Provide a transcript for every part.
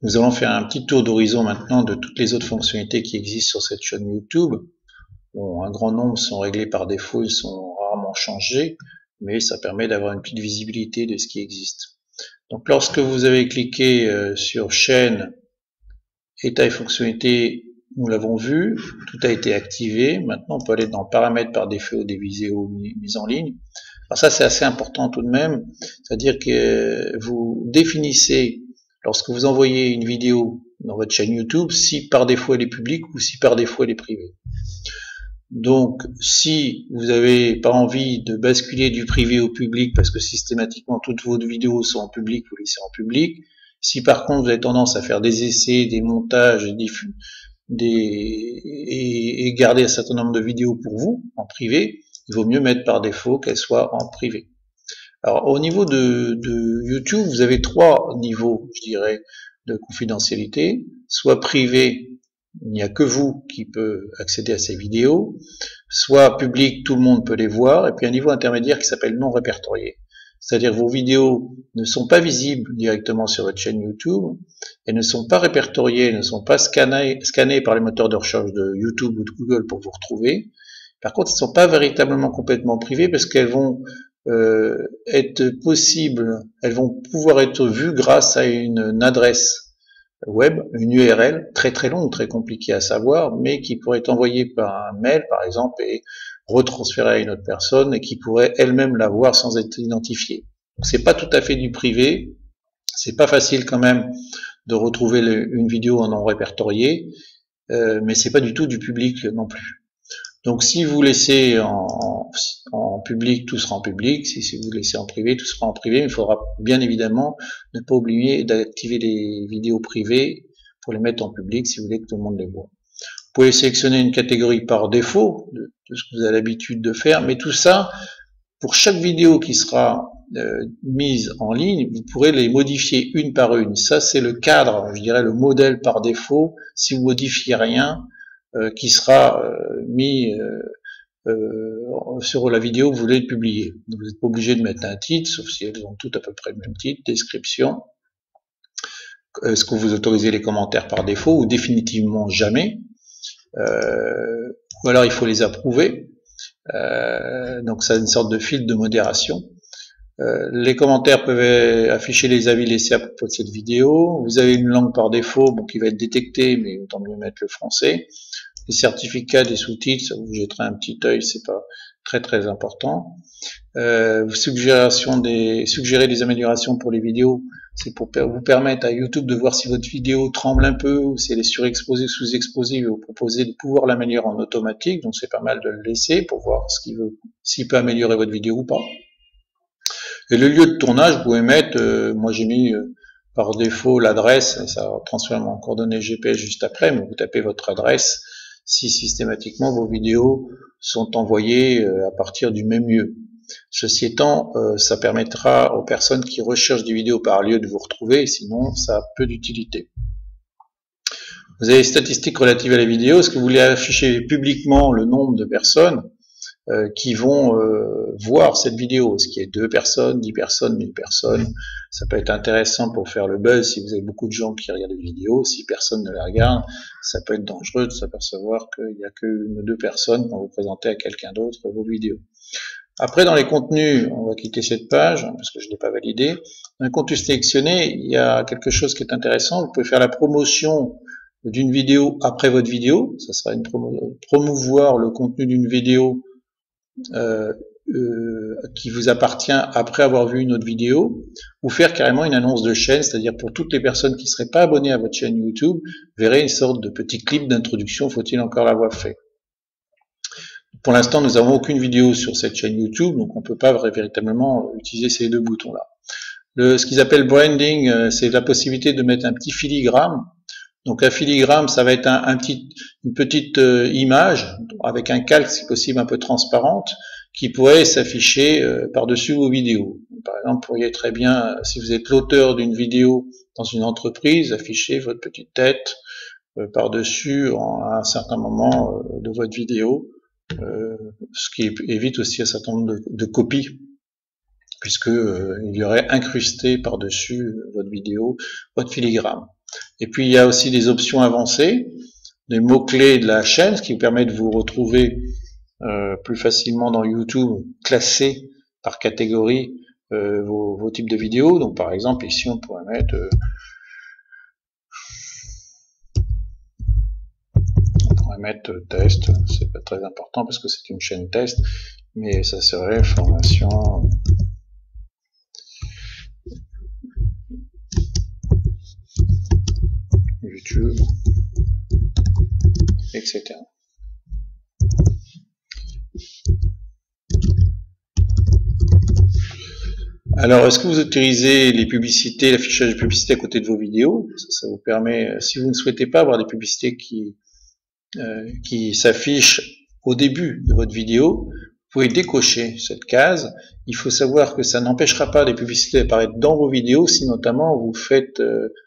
Nous allons faire un petit tour d'horizon maintenant de toutes les autres fonctionnalités qui existent sur cette chaîne YouTube. Bon, un grand nombre sont réglés par défaut, ils sont rarement changés, mais ça permet d'avoir une petite visibilité de ce qui existe. Donc lorsque vous avez cliqué sur chaîne, état et fonctionnalités, nous l'avons vu, tout a été activé. Maintenant on peut aller dans paramètres par défaut des vidéos mises en ligne. Alors ça c'est assez important tout de même, c'est-à-dire que vous définissez, lorsque vous envoyez une vidéo dans votre chaîne YouTube, si par défaut elle est publique ou si par défaut elle est privée. Donc, si vous n'avez pas envie de basculer du privé au public, parce que systématiquement toutes vos vidéos sont en public, vous laissez en public. Si par contre vous avez tendance à faire des essais, des montages, et garder un certain nombre de vidéos pour vous, en privé, il vaut mieux mettre par défaut qu'elles soient en privé. Alors, au niveau de YouTube, vous avez trois niveaux, je dirais, de confidentialité. Soit privé, il n'y a que vous qui peut accéder à ces vidéos. Soit public, tout le monde peut les voir. Et puis un niveau intermédiaire qui s'appelle non répertorié. C'est-à-dire que vos vidéos ne sont pas visibles directement sur votre chaîne YouTube. Elles ne sont pas répertoriées, ne sont pas scannées par les moteurs de recherche de YouTube ou de Google pour vous retrouver. Par contre, elles ne sont pas véritablement complètement privées parce qu'elles vont être possibles, elles vont pouvoir être vues grâce à une adresse web, une URL très très longue, très compliquée à savoir, mais qui pourrait être envoyée par un mail par exemple et retransférée à une autre personne et qui pourrait elle-même la voir sans être identifiée. C'est pas tout à fait du privé, c'est pas facile quand même de retrouver une vidéo en non répertoriée, mais c'est pas du tout du public non plus. Donc si vous laissez en public, tout sera en public. Si vous laissez en privé, tout sera en privé. Il faudra bien évidemment ne pas oublier d'activer les vidéos privées pour les mettre en public si vous voulez que tout le monde les voit. Vous pouvez sélectionner une catégorie par défaut de ce que vous avez l'habitude de faire, mais tout ça, pour chaque vidéo qui sera mise en ligne, vous pourrez les modifier une par une. Ça, c'est le cadre, je dirais le modèle par défaut. Si vous modifiez rien, qui sera mis sur la vidéo que vous voulez publier. Vous n'êtes pas obligé de mettre un titre, sauf si elles ont toutes à peu près le même titre, description. Est-ce que vous autorisez les commentaires par défaut ou définitivement jamais, ou alors il faut les approuver. Donc ça a une sorte de filtre de modération. Les commentaires peuvent afficher les avis laissés à propos de cette vidéo. Vous avez une langue par défaut, bon, qui va être détectée, mais autant mieux mettre le français. Les certificats des sous-titres, ça vous jetterez un petit œil, c'est pas très très important. Suggérer des améliorations pour les vidéos, c'est pour vous permettre à YouTube de voir si votre vidéo tremble un peu ou si elle est surexposée, sous-exposée, et vous proposer de pouvoir l'améliorer en automatique. Donc c'est pas mal de le laisser pour voir s'il peut améliorer votre vidéo ou pas. Et le lieu de tournage, vous pouvez mettre, moi j'ai mis par défaut l'adresse, ça transforme en coordonnées GPS juste après, mais vous tapez votre adresse si systématiquement vos vidéos sont envoyées à partir du même lieu. Ceci étant, ça permettra aux personnes qui recherchent des vidéos par lieu de vous retrouver, sinon ça a peu d'utilité. Vous avez les statistiques relatives à la vidéo. Est-ce que vous voulez afficher publiquement le nombre de personnes qui vont voir cette vidéo? Est-ce qu'il y a 2 personnes, 10 personnes, 1000 personnes? Ça peut être intéressant pour faire le buzz si vous avez beaucoup de gens qui regardent les vidéos. Si personne ne les regarde, ça peut être dangereux de s'apercevoir qu'il n'y a qu'une ou 2 personnes quand vous présentez à quelqu'un d'autre vos vidéos. Après, dans les contenus, on va quitter cette page parce que je ne l'ai pas validé. Dans les contenus sélectionnés, il y a quelque chose qui est intéressant. Vous pouvez faire la promotion d'une vidéo après votre vidéo. Ça sera promouvoir le contenu d'une vidéo qui vous appartient après avoir vu une autre vidéo, ou faire carrément une annonce de chaîne, c'est-à-dire pour toutes les personnes qui ne seraient pas abonnées à votre chaîne YouTube, verrez une sorte de petit clip d'introduction, faut-il encore l'avoir fait. Pour l'instant, nous n'avons aucune vidéo sur cette chaîne YouTube, donc on ne peut pas véritablement utiliser ces deux boutons-là. Ce qu'ils appellent branding, c'est la possibilité de mettre un petit filigrane. Donc un filigrane, ça va être une petite image avec un calque, si possible, un peu transparente, qui pourrait s'afficher par-dessus vos vidéos. Par exemple, vous pourriez très bien, si vous êtes l'auteur d'une vidéo dans une entreprise, afficher votre petite tête par-dessus à un certain moment de votre vidéo, ce qui évite aussi un certain nombre de copies, puisque il y aurait incrusté par-dessus votre vidéo votre filigrane. Et puis il y a aussi des options avancées, des mots-clés de la chaîne, ce qui vous permet de vous retrouver plus facilement dans YouTube, classés par catégorie vos types de vidéos. Donc par exemple ici on pourrait mettre test, c'est pas très important parce que c'est une chaîne test, mais ça serait formation YouTube, etc. Alors, est-ce que vous utilisez les publicités, l'affichage de publicité à côté de vos vidéos? Ça vous permet, si vous ne souhaitez pas avoir des publicités qui s'affichent au début de votre vidéo, vous pouvez décocher cette case. Il faut savoir que ça n'empêchera pas les publicités d'apparaître dans vos vidéos si notamment vous faites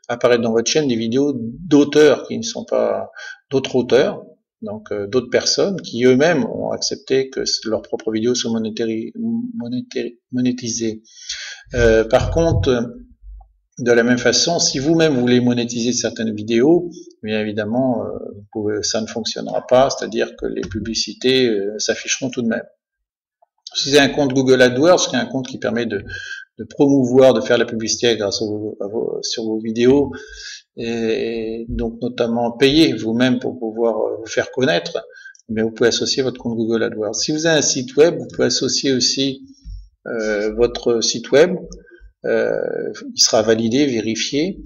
apparaître dans votre chaîne des vidéos d'auteurs qui ne sont pas d'autres auteurs, donc d'autres personnes qui eux-mêmes ont accepté que leurs propres vidéos soient monétisées. Par contre, de la même façon, si vous-même voulez monétiser certaines vidéos, bien évidemment, ça ne fonctionnera pas, c'est-à-dire que les publicités s'afficheront tout de même. Si c'est un compte Google AdWords, qui est un compte qui permet de promouvoir, de faire la publicité grâce sur vos vidéos, et donc notamment payer vous-même pour pouvoir vous faire connaître, mais vous pouvez associer votre compte Google AdWords. Si vous avez un site web, vous pouvez associer aussi votre site web. Il sera validé, vérifié.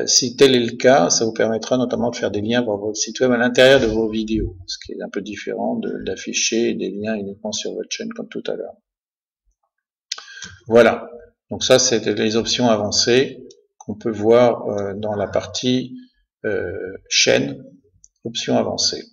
Si tel est le cas, ça vous permettra notamment de faire des liens vers votre site web à l'intérieur de vos vidéos, ce qui est un peu différent d'afficher des liens uniquement sur votre chaîne comme tout à l'heure. Voilà, donc ça c'est les options avancées qu'on peut voir dans la partie chaîne, options avancées.